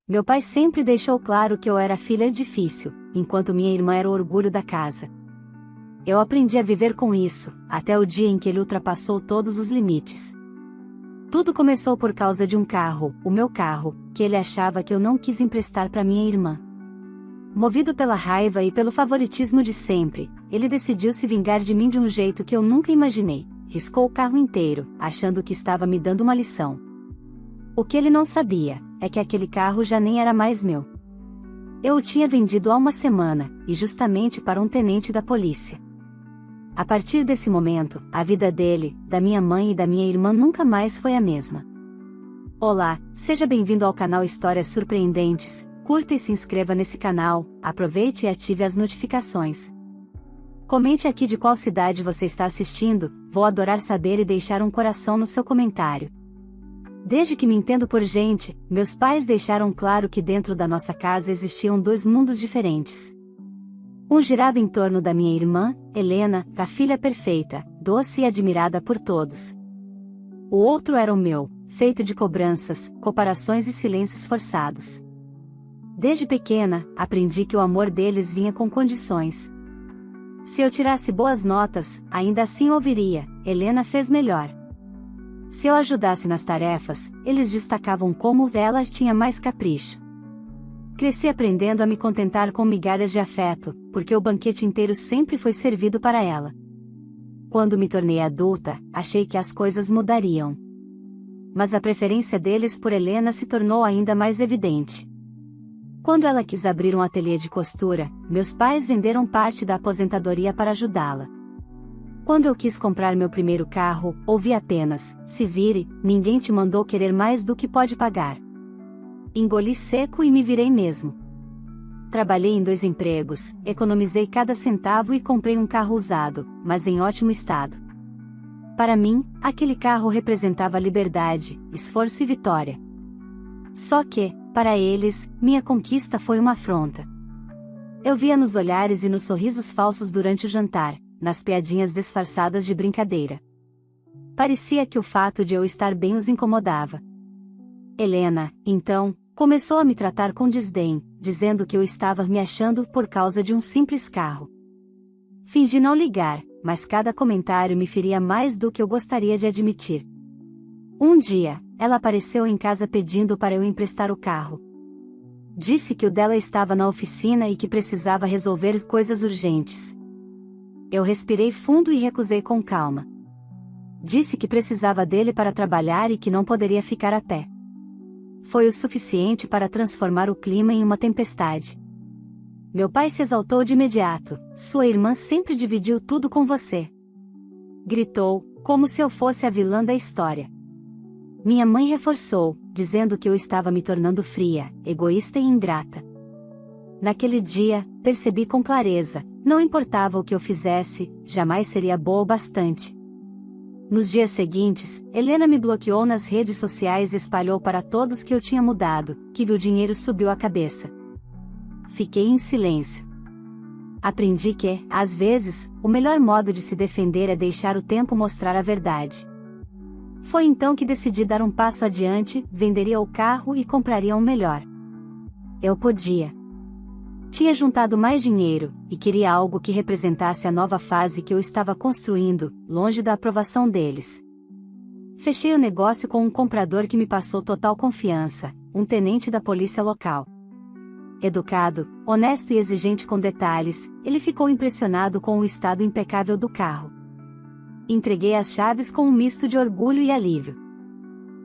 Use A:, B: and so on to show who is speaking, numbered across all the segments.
A: Meu pai sempre deixou claro que eu era filha difícil, enquanto minha irmã era o orgulho da casa. Eu aprendi a viver com isso, até o dia em que ele ultrapassou todos os limites. Tudo começou por causa de um carro, o meu carro, que ele achava que eu não quis emprestar para minha irmã. Movido pela raiva e pelo favoritismo de sempre, ele decidiu se vingar de mim de um jeito que eu nunca imaginei. Riscou o carro inteiro, achando que estava me dando uma lição. O que ele não sabia, é que aquele carro já nem era mais meu. Eu o tinha vendido há uma semana, e justamente para um tenente da polícia. A partir desse momento, a vida dele, da minha mãe e da minha irmã nunca mais foi a mesma. Olá, seja bem-vindo ao canal Histórias Surpreendentes, curta e se inscreva nesse canal, aproveite e ative as notificações. Comente aqui de qual cidade você está assistindo, vou adorar saber e deixar um coração no seu comentário. Desde que me entendo por gente, meus pais deixaram claro que dentro da nossa casa existiam dois mundos diferentes. Um girava em torno da minha irmã, Helena, a filha perfeita, doce e admirada por todos. O outro era o meu, feito de cobranças, comparações e silêncios forçados. Desde pequena, aprendi que o amor deles vinha com condições. Se eu tirasse boas notas, ainda assim ouviria, Helena fez melhor. Se eu ajudasse nas tarefas, eles destacavam como ela tinha mais capricho. Cresci aprendendo a me contentar com migalhas de afeto, porque o banquete inteiro sempre foi servido para ela. Quando me tornei adulta, achei que as coisas mudariam. Mas a preferência deles por Helena se tornou ainda mais evidente. Quando ela quis abrir um ateliê de costura, meus pais venderam parte da aposentadoria para ajudá-la. Quando eu quis comprar meu primeiro carro, ouvi apenas: "Se vire, ninguém te mandou querer mais do que pode pagar." Engoli seco e me virei mesmo. Trabalhei em 2 empregos, economizei cada centavo e comprei um carro usado, mas em ótimo estado. Para mim, aquele carro representava liberdade, esforço e vitória. Só que, para eles, minha conquista foi uma afronta. Eu via nos olhares e nos sorrisos falsos durante o jantar, nas piadinhas disfarçadas de brincadeira. Parecia que o fato de eu estar bem os incomodava. Helena, então, começou a me tratar com desdém, dizendo que eu estava me achando por causa de um simples carro. Fingi não ligar, mas cada comentário me feria mais do que eu gostaria de admitir. Um dia, ela apareceu em casa pedindo para eu emprestar o carro. Disse que o dela estava na oficina e que precisava resolver coisas urgentes. Eu respirei fundo e recusei com calma. Disse que precisava dele para trabalhar e que não poderia ficar a pé. Foi o suficiente para transformar o clima em uma tempestade. Meu pai se exaltou de imediato: "Sua irmã sempre dividiu tudo com você." Gritou, como se eu fosse a vilã da história. Minha mãe reforçou, dizendo que eu estava me tornando fria, egoísta e ingrata. Naquele dia, percebi com clareza: não importava o que eu fizesse, jamais seria boa o bastante. Nos dias seguintes, Helena me bloqueou nas redes sociais e espalhou para todos que eu tinha mudado, que o dinheiro subiu a cabeça. Fiquei em silêncio. Aprendi que, às vezes, o melhor modo de se defender é deixar o tempo mostrar a verdade. Foi então que decidi dar um passo adiante, venderia o carro e compraria um melhor. Eu podia. Tinha juntado mais dinheiro, e queria algo que representasse a nova fase que eu estava construindo, longe da aprovação deles. Fechei o negócio com um comprador que me passou total confiança, um tenente da polícia local. Educado, honesto e exigente com detalhes, ele ficou impressionado com o estado impecável do carro. Entreguei as chaves com um misto de orgulho e alívio.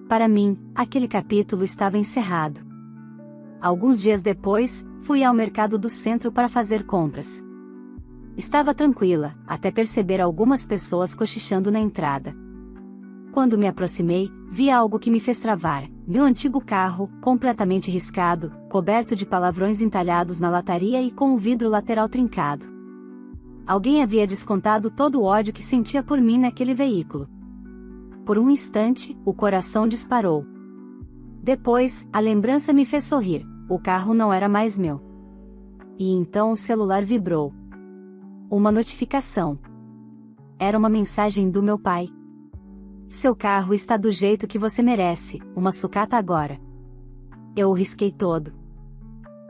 A: Para mim, aquele capítulo estava encerrado. Alguns dias depois, fui ao mercado do centro para fazer compras. Estava tranquila, até perceber algumas pessoas cochichando na entrada. Quando me aproximei, vi algo que me fez travar: meu antigo carro, completamente riscado, coberto de palavrões entalhados na lataria e com o vidro lateral trincado. Alguém havia descontado todo o ódio que sentia por mim naquele veículo. Por um instante, o coração disparou. Depois, a lembrança me fez sorrir: o carro não era mais meu. E então o celular vibrou. Uma notificação. Era uma mensagem do meu pai. "Seu carro está do jeito que você merece, uma sucata agora." Eu o risquei todo.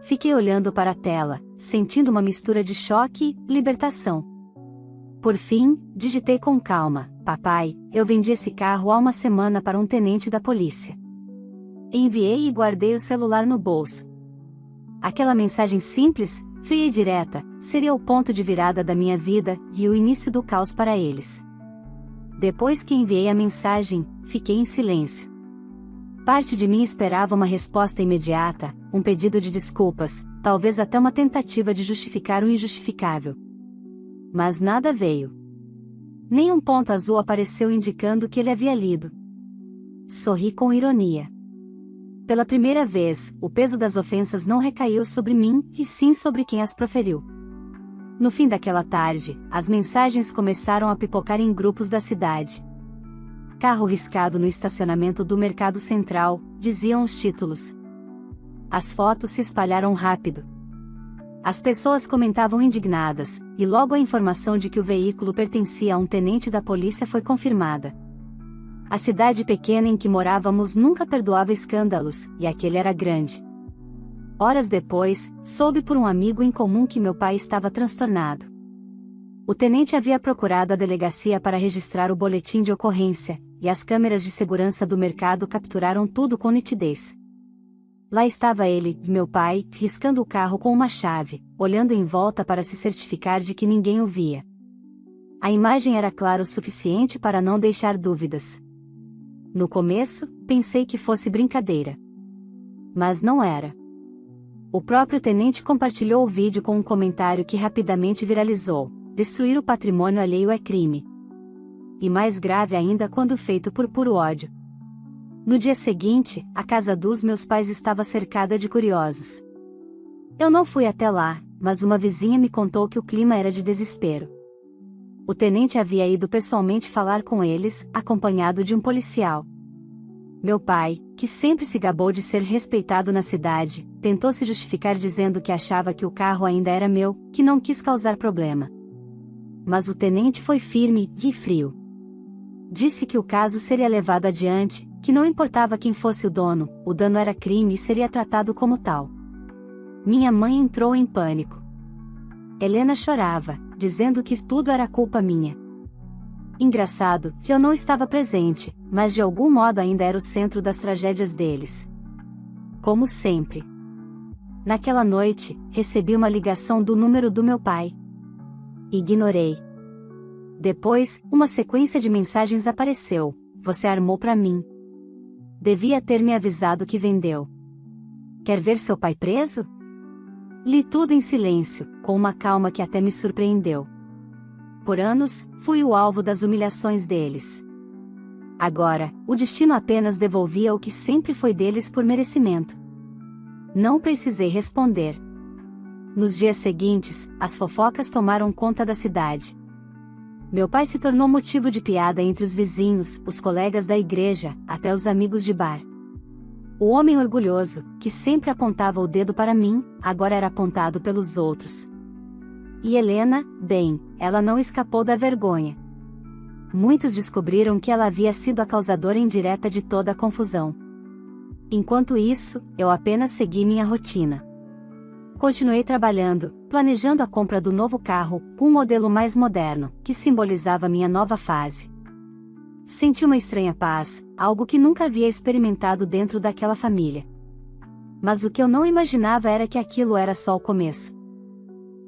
A: Fiquei olhando para a tela, sentindo uma mistura de choque e libertação. Por fim, digitei com calma: papai, eu vendi esse carro há uma semana para um tenente da polícia. Enviei e guardei o celular no bolso. Aquela mensagem simples, fria e direta, seria o ponto de virada da minha vida e o início do caos para eles. Depois que enviei a mensagem, fiquei em silêncio. Parte de mim esperava uma resposta imediata, um pedido de desculpas, talvez até uma tentativa de justificar o injustificável. Mas nada veio. Nem um ponto azul apareceu indicando que ele havia lido. Sorri com ironia. Pela primeira vez, o peso das ofensas não recaiu sobre mim, e sim sobre quem as proferiu. No fim daquela tarde, as mensagens começaram a pipocar em grupos da cidade. Carro riscado no estacionamento do Mercado Central, diziam os títulos. As fotos se espalharam rápido. As pessoas comentavam indignadas, e logo a informação de que o veículo pertencia a um tenente da polícia foi confirmada. A cidade pequena em que morávamos nunca perdoava escândalos, e aquele era grande. Horas depois, soube por um amigo em comum que meu pai estava transtornado. O tenente havia procurado a delegacia para registrar o boletim de ocorrência, e as câmeras de segurança do mercado capturaram tudo com nitidez. Lá estava ele, meu pai, riscando o carro com uma chave, olhando em volta para se certificar de que ninguém o via. A imagem era clara o suficiente para não deixar dúvidas. No começo, pensei que fosse brincadeira. Mas não era. O próprio tenente compartilhou o vídeo com um comentário que rapidamente viralizou: destruir o patrimônio alheio é crime. E mais grave ainda quando feito por puro ódio. No dia seguinte, a casa dos meus pais estava cercada de curiosos. Eu não fui até lá, mas uma vizinha me contou que o clima era de desespero. O tenente havia ido pessoalmente falar com eles, acompanhado de um policial. Meu pai, que sempre se gabou de ser respeitado na cidade, tentou se justificar dizendo que achava que o carro ainda era meu, que não quis causar problema. Mas o tenente foi firme e frio. Disse que o caso seria levado adiante, que não importava quem fosse o dono, o dano era crime e seria tratado como tal. Minha mãe entrou em pânico. Helena chorava, dizendo que tudo era culpa minha. Engraçado, que eu não estava presente, mas de algum modo ainda era o centro das tragédias deles. Como sempre. Naquela noite, recebi uma ligação do número do meu pai. Ignorei. Depois, uma sequência de mensagens apareceu: você armou pra mim. Devia ter me avisado que vendeu. Quer ver seu pai preso? Li tudo em silêncio, com uma calma que até me surpreendeu. Por anos, fui o alvo das humilhações deles. Agora, o destino apenas devolvia o que sempre foi deles por merecimento. Não precisei responder. Nos dias seguintes, as fofocas tomaram conta da cidade. Meu pai se tornou motivo de piada entre os vizinhos, os colegas da igreja, até os amigos de bar. O homem orgulhoso, que sempre apontava o dedo para mim, agora era apontado pelos outros. E Helena, bem, ela não escapou da vergonha. Muitos descobriram que ela havia sido a causadora indireta de toda a confusão. Enquanto isso, eu apenas segui minha rotina. Continuei trabalhando, planejando a compra do novo carro, um modelo mais moderno, que simbolizava minha nova fase. Senti uma estranha paz, algo que nunca havia experimentado dentro daquela família. Mas o que eu não imaginava era que aquilo era só o começo.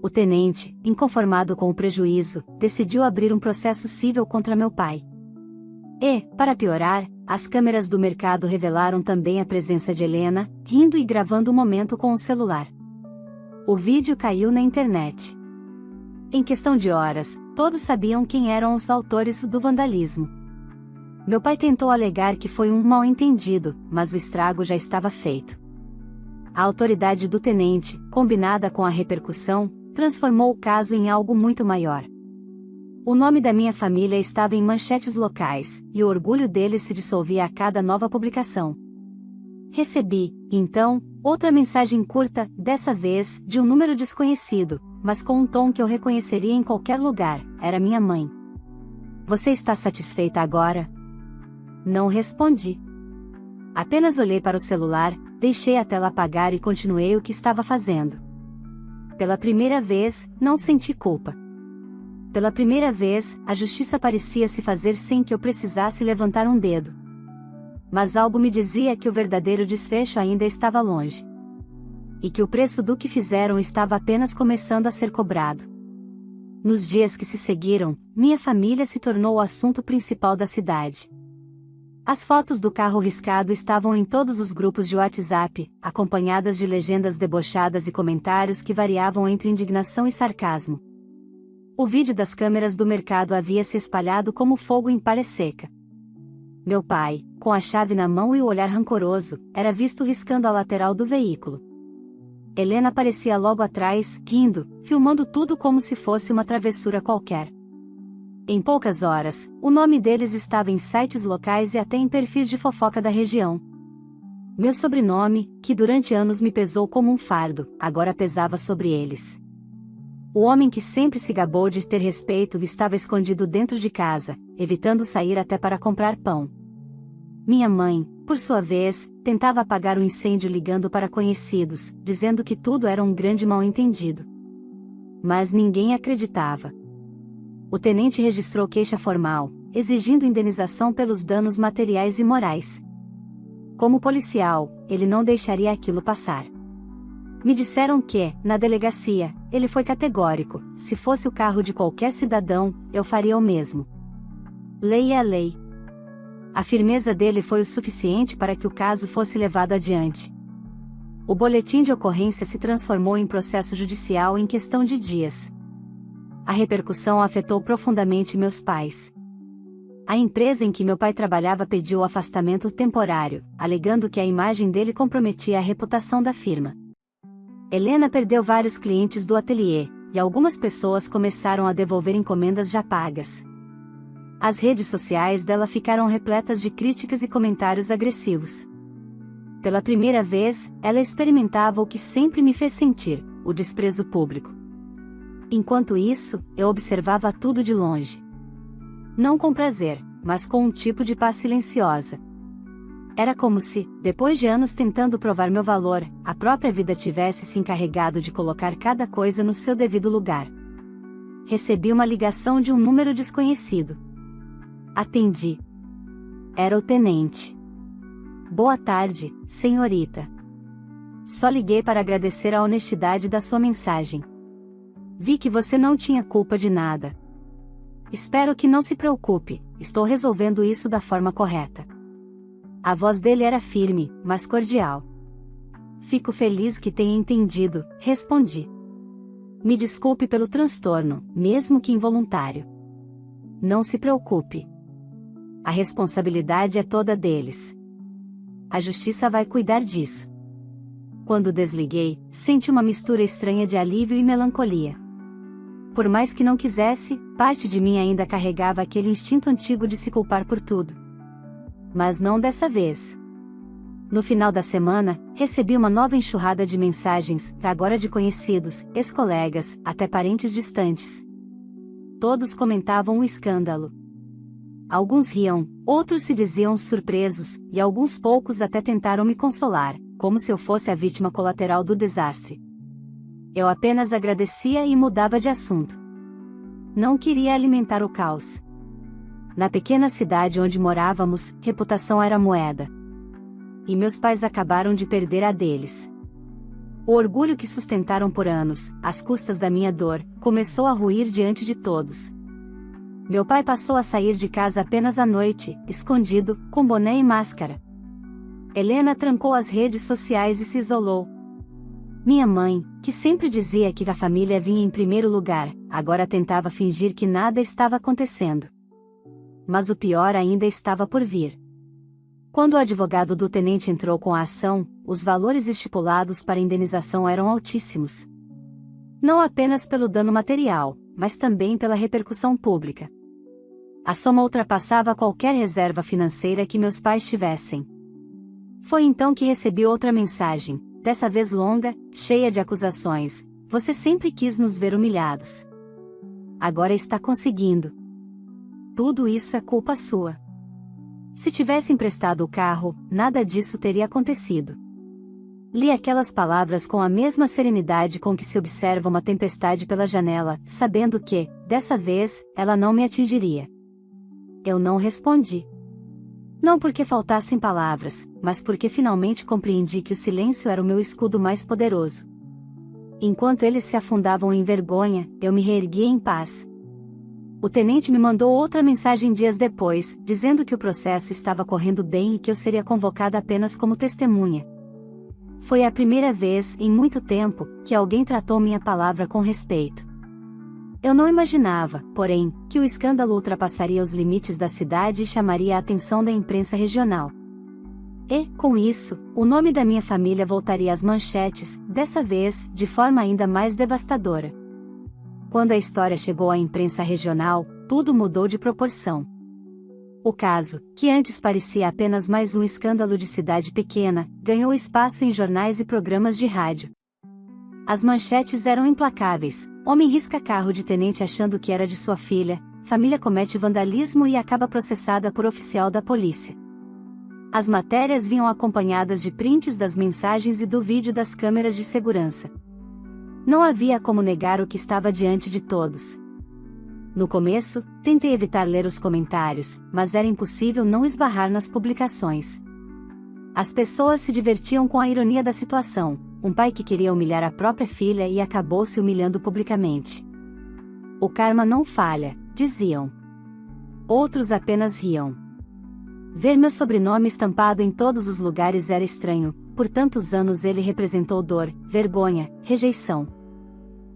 A: O tenente, inconformado com o prejuízo, decidiu abrir um processo civil contra meu pai. E, para piorar, as câmeras do mercado revelaram também a presença de Helena, rindo e gravando o momento com o celular. O vídeo caiu na internet. Em questão de horas, todos sabiam quem eram os autores do vandalismo. Meu pai tentou alegar que foi um mal-entendido, mas o estrago já estava feito. A autoridade do tenente, combinada com a repercussão, transformou o caso em algo muito maior. O nome da minha família estava em manchetes locais, e o orgulho deles se dissolvia a cada nova publicação. Recebi, então, outra mensagem curta, dessa vez, de um número desconhecido, mas com um tom que eu reconheceria em qualquer lugar: era minha mãe. Você está satisfeita agora? Não respondi. Apenas olhei para o celular, deixei a tela apagar e continuei o que estava fazendo. Pela primeira vez, não senti culpa. Pela primeira vez, a justiça parecia se fazer sem que eu precisasse levantar um dedo. Mas algo me dizia que o verdadeiro desfecho ainda estava longe. E que o preço do que fizeram estava apenas começando a ser cobrado. Nos dias que se seguiram, minha família se tornou o assunto principal da cidade. As fotos do carro riscado estavam em todos os grupos de WhatsApp, acompanhadas de legendas debochadas e comentários que variavam entre indignação e sarcasmo. O vídeo das câmeras do mercado havia se espalhado como fogo em palha seca. Meu pai, com a chave na mão e o olhar rancoroso, era visto riscando a lateral do veículo. Helena aparecia logo atrás, rindo, filmando tudo como se fosse uma travessura qualquer. Em poucas horas, o nome deles estava em sites locais e até em perfis de fofoca da região. Meu sobrenome, que durante anos me pesou como um fardo, agora pesava sobre eles. O homem que sempre se gabou de ter respeito estava escondido dentro de casa, evitando sair até para comprar pão. Minha mãe, por sua vez, tentava apagar o incêndio ligando para conhecidos, dizendo que tudo era um grande mal-entendido. Mas ninguém acreditava. O tenente registrou queixa formal, exigindo indenização pelos danos materiais e morais. Como policial, ele não deixaria aquilo passar. Me disseram que, na delegacia, ele foi categórico: se fosse o carro de qualquer cidadão, eu faria o mesmo. Lei é a lei. A firmeza dele foi o suficiente para que o caso fosse levado adiante. O boletim de ocorrência se transformou em processo judicial em questão de dias. A repercussão afetou profundamente meus pais. A empresa em que meu pai trabalhava pediu o afastamento temporário, alegando que a imagem dele comprometia a reputação da firma. Helena perdeu vários clientes do ateliê, e algumas pessoas começaram a devolver encomendas já pagas. As redes sociais dela ficaram repletas de críticas e comentários agressivos. Pela primeira vez, ela experimentava o que sempre me fez sentir: o desprezo público. Enquanto isso, eu observava tudo de longe. Não com prazer, mas com um tipo de paz silenciosa. Era como se, depois de anos tentando provar meu valor, a própria vida tivesse se encarregado de colocar cada coisa no seu devido lugar. Recebi uma ligação de um número desconhecido. Atendi. Era o tenente. Boa tarde, senhorita. Só liguei para agradecer a honestidade da sua mensagem. Vi que você não tinha culpa de nada. Espero que não se preocupe, estou resolvendo isso da forma correta. A voz dele era firme, mas cordial. Fico feliz que tenha entendido, respondi. Me desculpe pelo transtorno, mesmo que involuntário. Não se preocupe. A responsabilidade é toda deles. A justiça vai cuidar disso. Quando desliguei, senti uma mistura estranha de alívio e melancolia. Por mais que não quisesse, parte de mim ainda carregava aquele instinto antigo de se culpar por tudo. Mas não dessa vez. No final da semana, recebi uma nova enxurrada de mensagens, agora de conhecidos, ex-colegas, até parentes distantes. Todos comentavam o escândalo. Alguns riam, outros se diziam surpresos, e alguns poucos até tentaram me consolar, como se eu fosse a vítima colateral do desastre. Eu apenas agradecia e mudava de assunto. Não queria alimentar o caos. Na pequena cidade onde morávamos, reputação era moeda. E meus pais acabaram de perder a deles. O orgulho que sustentaram por anos, às custas da minha dor, começou a ruir diante de todos. Meu pai passou a sair de casa apenas à noite, escondido, com boné e máscara. Helena trancou as redes sociais e se isolou. Minha mãe, que sempre dizia que a família vinha em primeiro lugar, agora tentava fingir que nada estava acontecendo. Mas o pior ainda estava por vir. Quando o advogado do tenente entrou com a ação, os valores estipulados para indenização eram altíssimos. Não apenas pelo dano material, mas também pela repercussão pública. A soma ultrapassava qualquer reserva financeira que meus pais tivessem. Foi então que recebi outra mensagem, dessa vez longa, cheia de acusações: você sempre quis nos ver humilhados. Agora está conseguindo. Tudo isso é culpa sua. Se tivesse emprestado o carro, nada disso teria acontecido. Li aquelas palavras com a mesma serenidade com que se observa uma tempestade pela janela, sabendo que, dessa vez, ela não me atingiria. Eu não respondi. Não porque faltassem palavras, mas porque finalmente compreendi que o silêncio era o meu escudo mais poderoso. Enquanto eles se afundavam em vergonha, eu me reerguia em paz. O tenente me mandou outra mensagem dias depois, dizendo que o processo estava correndo bem e que eu seria convocada apenas como testemunha. Foi a primeira vez, em muito tempo, que alguém tratou minha palavra com respeito. Eu não imaginava, porém, que o escândalo ultrapassaria os limites da cidade e chamaria a atenção da imprensa regional. E, com isso, o nome da minha família voltaria às manchetes, dessa vez, de forma ainda mais devastadora. Quando a história chegou à imprensa regional, tudo mudou de proporção. O caso, que antes parecia apenas mais um escândalo de cidade pequena, ganhou espaço em jornais e programas de rádio. As manchetes eram implacáveis: homem risca carro de tenente achando que era de sua filha, família comete vandalismo e acaba processada por oficial da polícia. As matérias vinham acompanhadas de prints das mensagens e do vídeo das câmeras de segurança. Não havia como negar o que estava diante de todos. No começo, tentei evitar ler os comentários, mas era impossível não esbarrar nas publicações. As pessoas se divertiam com a ironia da situação: um pai que queria humilhar a própria filha e acabou se humilhando publicamente. O karma não falha, diziam. Outros apenas riam. Ver meu sobrenome estampado em todos os lugares era estranho, por tantos anos ele representou dor, vergonha, rejeição.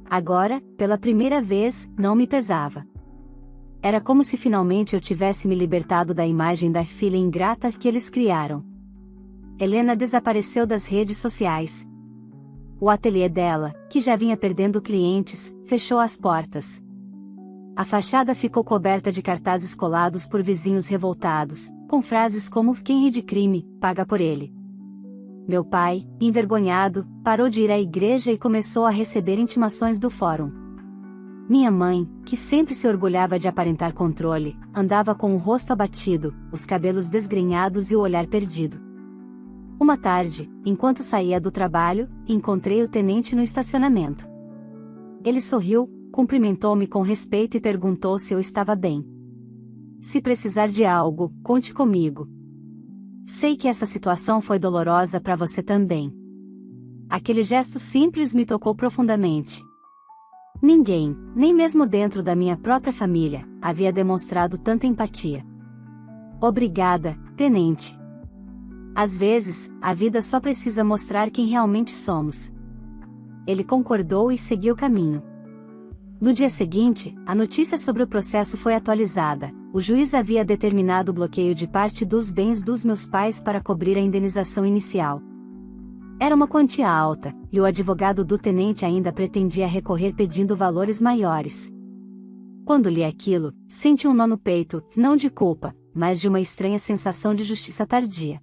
A: Agora, pela primeira vez, não me pesava. Era como se finalmente eu tivesse me libertado da imagem da filha ingrata que eles criaram. Helena desapareceu das redes sociais. O ateliê dela, que já vinha perdendo clientes, fechou as portas. A fachada ficou coberta de cartazes colados por vizinhos revoltados, com frases como: quem ri de crime, paga por ele. Meu pai, envergonhado, parou de ir à igreja e começou a receber intimações do fórum. Minha mãe, que sempre se orgulhava de aparentar controle, andava com o rosto abatido, os cabelos desgrenhados e o olhar perdido. Uma tarde, enquanto saía do trabalho, encontrei o tenente no estacionamento. Ele sorriu, cumprimentou-me com respeito e perguntou se eu estava bem. Se precisar de algo, conte comigo. Sei que essa situação foi dolorosa para você também. Aquele gesto simples me tocou profundamente. Ninguém, nem mesmo dentro da minha própria família, havia demonstrado tanta empatia. Obrigada, tenente. Às vezes, a vida só precisa mostrar quem realmente somos. Ele concordou e seguiu o caminho. No dia seguinte, a notícia sobre o processo foi atualizada. O juiz havia determinado o bloqueio de parte dos bens dos meus pais para cobrir a indenização inicial. Era uma quantia alta, e o advogado do tenente ainda pretendia recorrer pedindo valores maiores. Quando li aquilo, senti um nó no peito, não de culpa, mas de uma estranha sensação de justiça tardia.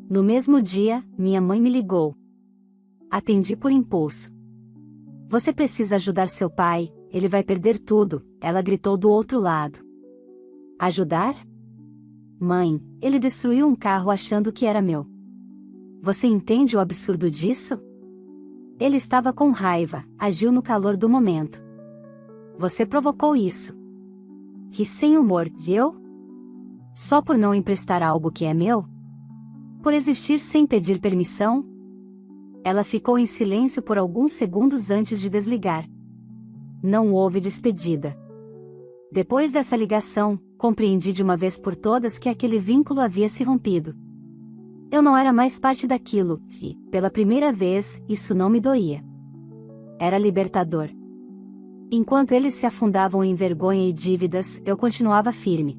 A: No mesmo dia, minha mãe me ligou. Atendi por impulso. Você precisa ajudar seu pai, ele vai perder tudo, ela gritou do outro lado. Ajudar? Mãe, ele destruiu um carro achando que era meu. Você entende o absurdo disso? Ele estava com raiva, agiu no calor do momento. Você provocou isso. Ri sem humor, viu? Só por não emprestar algo que é meu? Por existir sem pedir permissão? Ela ficou em silêncio por alguns segundos antes de desligar. Não houve despedida. Depois dessa ligação, compreendi de uma vez por todas que aquele vínculo havia se rompido. Eu não era mais parte daquilo, e, pela primeira vez, isso não me doía. Era libertador. Enquanto eles se afundavam em vergonha e dívidas, eu continuava firme.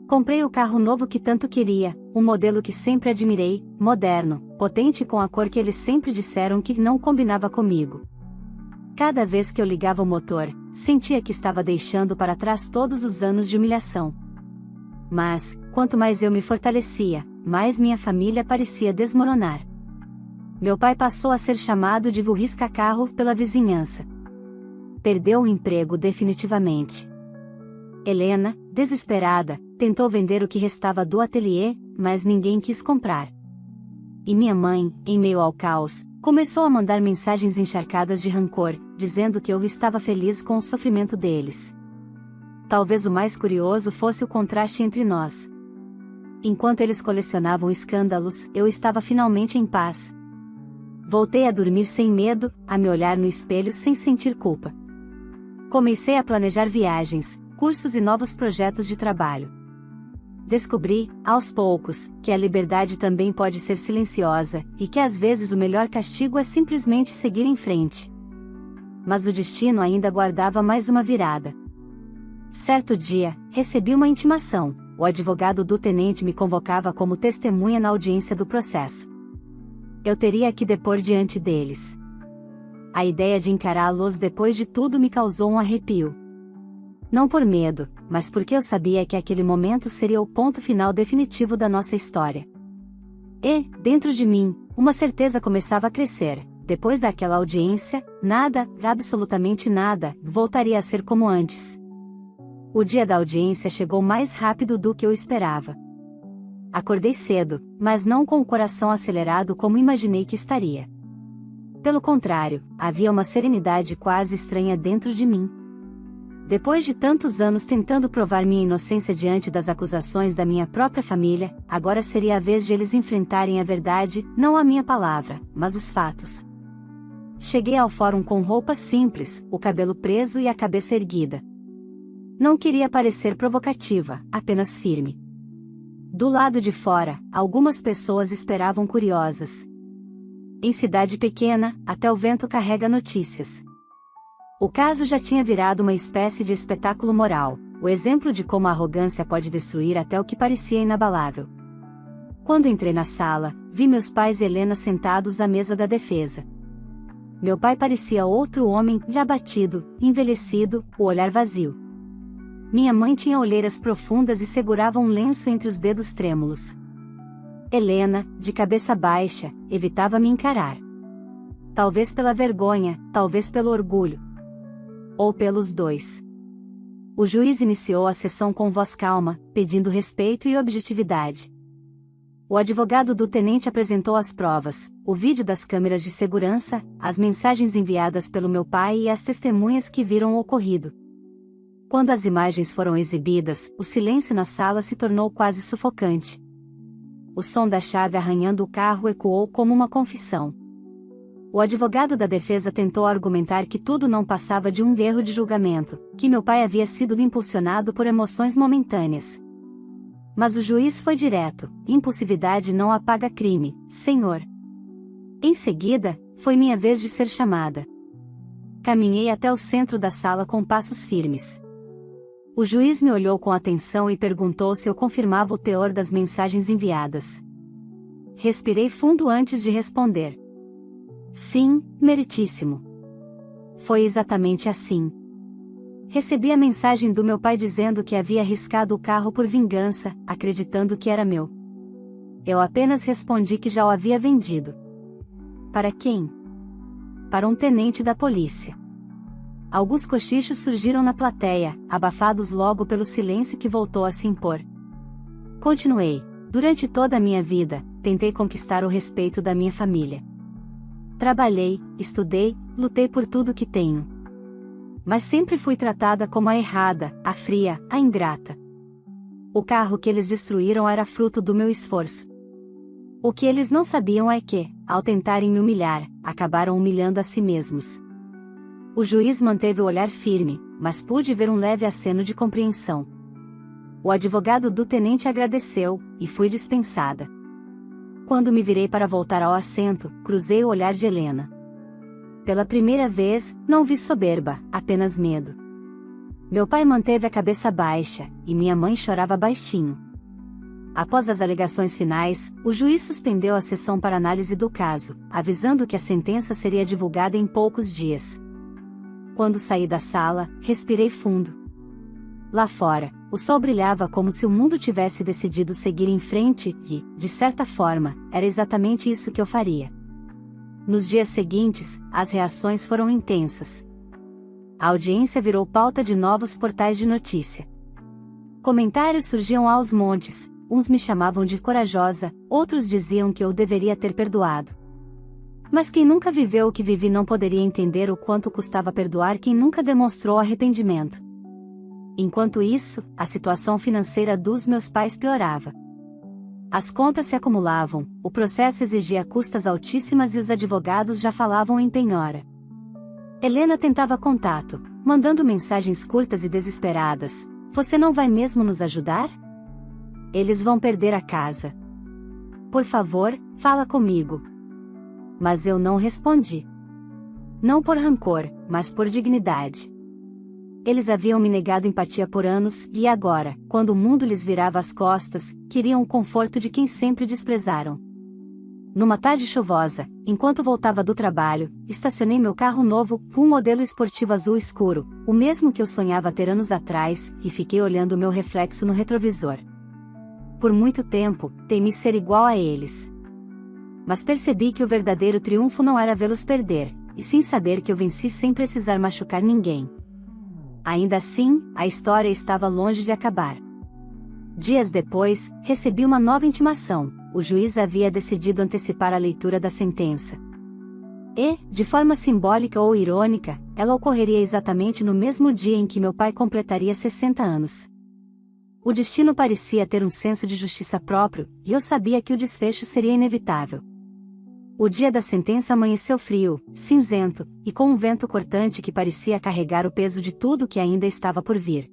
A: Comprei o carro novo que tanto queria, um modelo que sempre admirei, moderno, potente com a cor que eles sempre disseram que não combinava comigo. Cada vez que eu ligava o motor, sentia que estava deixando para trás todos os anos de humilhação. Mas, quanto mais eu me fortalecia, mais minha família parecia desmoronar. Meu pai passou a ser chamado de "o risca-carro" pela vizinhança. Perdeu o emprego definitivamente. Helena, desesperada, tentou vender o que restava do ateliê, mas ninguém quis comprar. E minha mãe, em meio ao caos, começou a mandar mensagens encharcadas de rancor, dizendo que eu estava feliz com o sofrimento deles. Talvez o mais curioso fosse o contraste entre nós. Enquanto eles colecionavam escândalos, eu estava finalmente em paz. Voltei a dormir sem medo, a me olhar no espelho sem sentir culpa. Comecei a planejar viagens, cursos e novos projetos de trabalho. Descobri, aos poucos, que a liberdade também pode ser silenciosa, e que às vezes o melhor castigo é simplesmente seguir em frente. Mas o destino ainda guardava mais uma virada. Certo dia, recebi uma intimação. O advogado do tenente me convocava como testemunha na audiência do processo. Eu teria que depor diante deles. A ideia de encará-los depois de tudo me causou um arrepio. Não por medo, mas porque eu sabia que aquele momento seria o ponto final definitivo da nossa história. E, dentro de mim, uma certeza começava a crescer. Depois daquela audiência, nada, absolutamente nada, voltaria a ser como antes. O dia da audiência chegou mais rápido do que eu esperava. Acordei cedo, mas não com o coração acelerado como imaginei que estaria. Pelo contrário, havia uma serenidade quase estranha dentro de mim. Depois de tantos anos tentando provar minha inocência diante das acusações da minha própria família, agora seria a vez de eles enfrentarem a verdade, não a minha palavra, mas os fatos. Cheguei ao fórum com roupa simples, o cabelo preso e a cabeça erguida. Não queria parecer provocativa, apenas firme. Do lado de fora, algumas pessoas esperavam curiosas. Em cidade pequena, até o vento carrega notícias. O caso já tinha virado uma espécie de espetáculo moral, o exemplo de como a arrogância pode destruir até o que parecia inabalável. Quando entrei na sala, vi meus pais e Helena sentados à mesa da defesa. Meu pai parecia outro homem, abatido, envelhecido, o olhar vazio. Minha mãe tinha olheiras profundas e segurava um lenço entre os dedos trêmulos. Helena, de cabeça baixa, evitava me encarar. Talvez pela vergonha, talvez pelo orgulho. Ou pelos dois. O juiz iniciou a sessão com voz calma, pedindo respeito e objetividade. O advogado do tenente apresentou as provas, o vídeo das câmeras de segurança, as mensagens enviadas pelo meu pai e as testemunhas que viram o ocorrido. Quando as imagens foram exibidas, o silêncio na sala se tornou quase sufocante. O som da chave arranhando o carro ecoou como uma confissão. O advogado da defesa tentou argumentar que tudo não passava de um erro de julgamento, que meu pai havia sido impulsionado por emoções momentâneas. Mas o juiz foi direto: impulsividade não apaga crime, senhor. Em seguida, foi minha vez de ser chamada. Caminhei até o centro da sala com passos firmes. O juiz me olhou com atenção e perguntou se eu confirmava o teor das mensagens enviadas. Respirei fundo antes de responder. Sim, meritíssimo. Foi exatamente assim. Recebi a mensagem do meu pai dizendo que havia arriscado o carro por vingança, acreditando que era meu. Eu apenas respondi que já o havia vendido. Para quem? Para um tenente da polícia. Alguns cochichos surgiram na plateia, abafados logo pelo silêncio que voltou a se impor. Continuei. Durante toda a minha vida, tentei conquistar o respeito da minha família. Trabalhei, estudei, lutei por tudo que tenho. Mas sempre fui tratada como a errada, a fria, a ingrata. O carro que eles destruíram era fruto do meu esforço. O que eles não sabiam é que, ao tentarem me humilhar, acabaram humilhando a si mesmos. O juiz manteve o olhar firme, mas pude ver um leve aceno de compreensão. O advogado do tenente agradeceu, e fui dispensada. Quando me virei para voltar ao assento, cruzei o olhar de Helena. Pela primeira vez, não vi soberba, apenas medo. Meu pai manteve a cabeça baixa, e minha mãe chorava baixinho. Após as alegações finais, o juiz suspendeu a sessão para análise do caso, avisando que a sentença seria divulgada em poucos dias. Quando saí da sala, respirei fundo. Lá fora, o sol brilhava como se o mundo tivesse decidido seguir em frente e, de certa forma, era exatamente isso que eu faria. Nos dias seguintes, as reações foram intensas. A audiência virou pauta de novos portais de notícia. Comentários surgiam aos montes: uns me chamavam de corajosa, outros diziam que eu deveria ter perdoado. Mas quem nunca viveu o que vivi não poderia entender o quanto custava perdoar quem nunca demonstrou arrependimento. Enquanto isso, a situação financeira dos meus pais piorava. As contas se acumulavam, o processo exigia custas altíssimas e os advogados já falavam em penhora. Helena tentava contato, mandando mensagens curtas e desesperadas. Você não vai mesmo nos ajudar? Eles vão perder a casa. Por favor, fala comigo. Mas eu não respondi. Não por rancor, mas por dignidade. Eles haviam me negado empatia por anos, e agora, quando o mundo lhes virava as costas, queriam o conforto de quem sempre desprezaram. Numa tarde chuvosa, enquanto voltava do trabalho, estacionei meu carro novo, um modelo esportivo azul escuro, o mesmo que eu sonhava ter anos atrás, e fiquei olhando o meu reflexo no retrovisor. Por muito tempo, temi ser igual a eles. Mas percebi que o verdadeiro triunfo não era vê-los perder, e sim saber que eu venci sem precisar machucar ninguém. Ainda assim, a história estava longe de acabar. Dias depois, recebi uma nova intimação. O juiz havia decidido antecipar a leitura da sentença. E, de forma simbólica ou irônica, ela ocorreria exatamente no mesmo dia em que meu pai completaria 60 anos. O destino parecia ter um senso de justiça próprio, e eu sabia que o desfecho seria inevitável. O dia da sentença amanheceu frio, cinzento, e com um vento cortante que parecia carregar o peso de tudo que ainda estava por vir.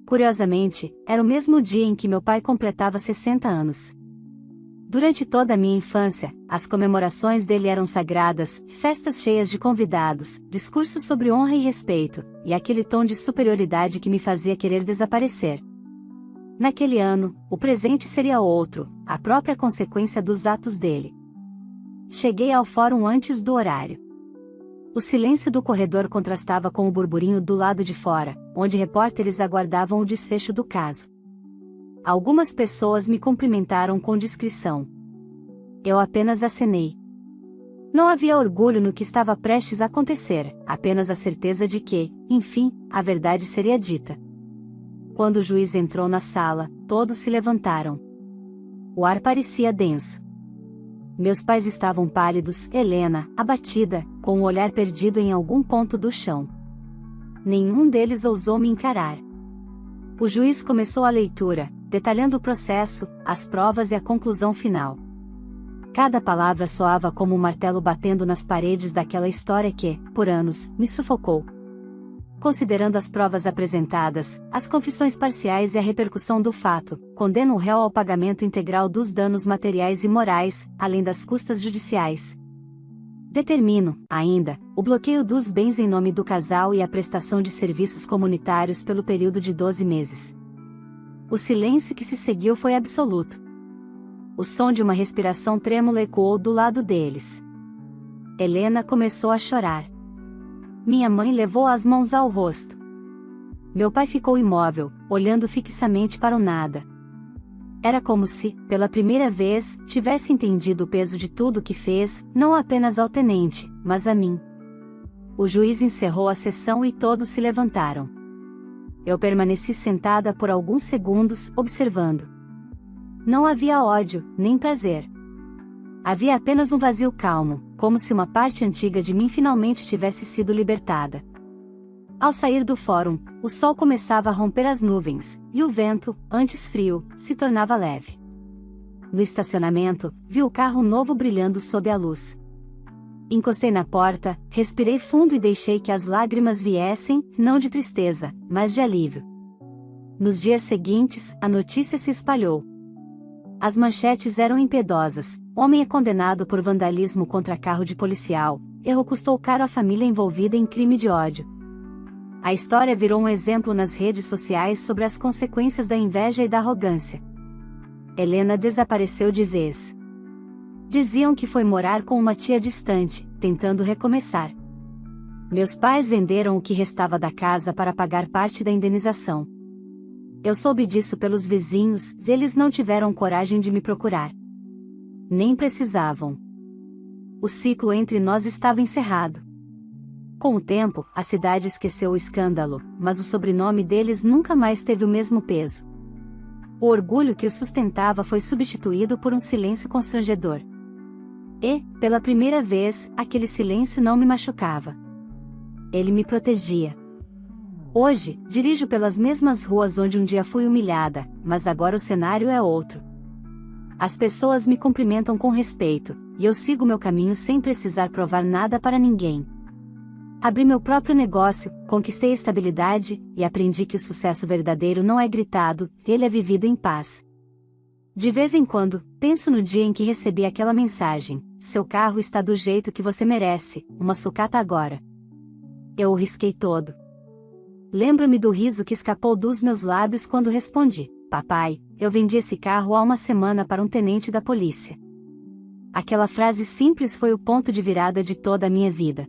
A: Curiosamente, era o mesmo dia em que meu pai completava 60 anos. Durante toda a minha infância, as comemorações dele eram sagradas, festas cheias de convidados, discursos sobre honra e respeito, e aquele tom de superioridade que me fazia querer desaparecer. Naquele ano, o presente seria outro, a própria consequência dos atos dele. Cheguei ao fórum antes do horário. O silêncio do corredor contrastava com o burburinho do lado de fora, onde repórteres aguardavam o desfecho do caso. Algumas pessoas me cumprimentaram com discrição. Eu apenas acenei. Não havia orgulho no que estava prestes a acontecer, apenas a certeza de que, enfim, a verdade seria dita. Quando o juiz entrou na sala, todos se levantaram. O ar parecia denso. Meus pais estavam pálidos, Helena, abatida, com o olhar perdido em algum ponto do chão. Nenhum deles ousou me encarar. O juiz começou a leitura, detalhando o processo, as provas e a conclusão final. Cada palavra soava como um martelo batendo nas paredes daquela história que, por anos, me sufocou. Considerando as provas apresentadas, as confissões parciais e a repercussão do fato, condeno o réu ao pagamento integral dos danos materiais e morais, além das custas judiciais. Determino, ainda, o bloqueio dos bens em nome do casal e a prestação de serviços comunitários pelo período de 12 meses. O silêncio que se seguiu foi absoluto. O som de uma respiração trêmula ecoou do lado deles. Helena começou a chorar. Minha mãe levou as mãos ao rosto. Meu pai ficou imóvel, olhando fixamente para o nada. Era como se, pela primeira vez, tivesse entendido o peso de tudo o que fez, não apenas ao tenente, mas a mim. O juiz encerrou a sessão e todos se levantaram. Eu permaneci sentada por alguns segundos, observando. Não havia ódio, nem prazer. Havia apenas um vazio calmo, como se uma parte antiga de mim finalmente tivesse sido libertada. Ao sair do fórum, o sol começava a romper as nuvens, e o vento, antes frio, se tornava leve. No estacionamento, vi o carro novo brilhando sob a luz. Encostei na porta, respirei fundo e deixei que as lágrimas viessem, não de tristeza, mas de alívio. Nos dias seguintes, a notícia se espalhou. As manchetes eram impiedosas: homem é condenado por vandalismo contra carro de policial, erro custou caro à família envolvida em crime de ódio. A história virou um exemplo nas redes sociais sobre as consequências da inveja e da arrogância. Helena desapareceu de vez. Diziam que foi morar com uma tia distante, tentando recomeçar. Meus pais venderam o que restava da casa para pagar parte da indenização. Eu soube disso pelos vizinhos, eles não tiveram coragem de me procurar. Nem precisavam. O ciclo entre nós estava encerrado. Com o tempo, a cidade esqueceu o escândalo, mas o sobrenome deles nunca mais teve o mesmo peso. O orgulho que o sustentava foi substituído por um silêncio constrangedor. E, pela primeira vez, aquele silêncio não me machucava. Ele me protegia. Hoje, dirijo pelas mesmas ruas onde um dia fui humilhada, mas agora o cenário é outro. As pessoas me cumprimentam com respeito, e eu sigo meu caminho sem precisar provar nada para ninguém. Abri meu próprio negócio, conquistei estabilidade, e aprendi que o sucesso verdadeiro não é gritado, ele é vivido em paz. De vez em quando, penso no dia em que recebi aquela mensagem: seu carro está do jeito que você merece, uma sucata agora. Eu o risquei todo. Lembro-me do riso que escapou dos meus lábios quando respondi: papai, eu vendi esse carro há uma semana para um tenente da polícia. Aquela frase simples foi o ponto de virada de toda a minha vida.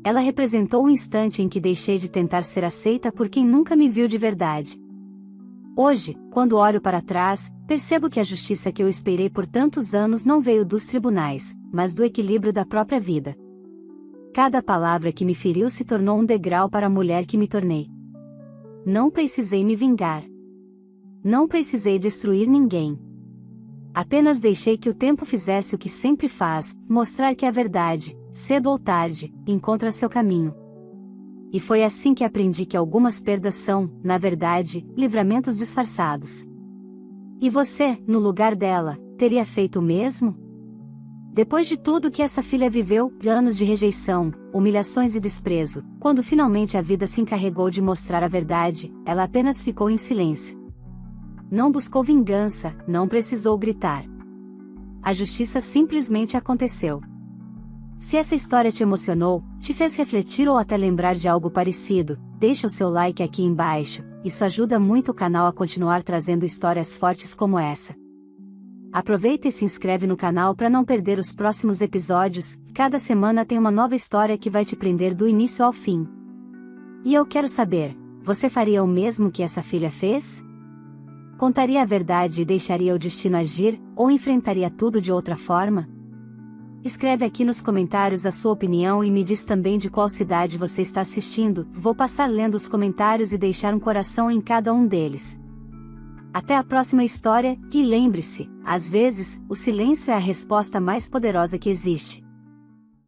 A: Ela representou o instante em que deixei de tentar ser aceita por quem nunca me viu de verdade. Hoje, quando olho para trás, percebo que a justiça que eu esperei por tantos anos não veio dos tribunais, mas do equilíbrio da própria vida. Cada palavra que me feriu se tornou um degrau para a mulher que me tornei. Não precisei me vingar. Não precisei destruir ninguém. Apenas deixei que o tempo fizesse o que sempre faz, mostrar que a verdade, cedo ou tarde, encontra seu caminho. E foi assim que aprendi que algumas perdas são, na verdade, livramentos disfarçados. E você, no lugar dela, teria feito o mesmo? Depois de tudo que essa filha viveu, anos de rejeição, humilhações e desprezo, quando finalmente a vida se encarregou de mostrar a verdade, ela apenas ficou em silêncio. Não buscou vingança, não precisou gritar. A justiça simplesmente aconteceu. Se essa história te emocionou, te fez refletir ou até lembrar de algo parecido, deixa o seu like aqui embaixo, isso ajuda muito o canal a continuar trazendo histórias fortes como essa. Aproveita e se inscreve no canal para não perder os próximos episódios, cada semana tem uma nova história que vai te prender do início ao fim. E eu quero saber, você faria o mesmo que essa filha fez? Contaria a verdade e deixaria o destino agir, ou enfrentaria tudo de outra forma? Escreve aqui nos comentários a sua opinião e me diz também de qual cidade você está assistindo, vou passar lendo os comentários e deixar um coração em cada um deles. Até a próxima história, e lembre-se, às vezes, o silêncio é a resposta mais poderosa que existe.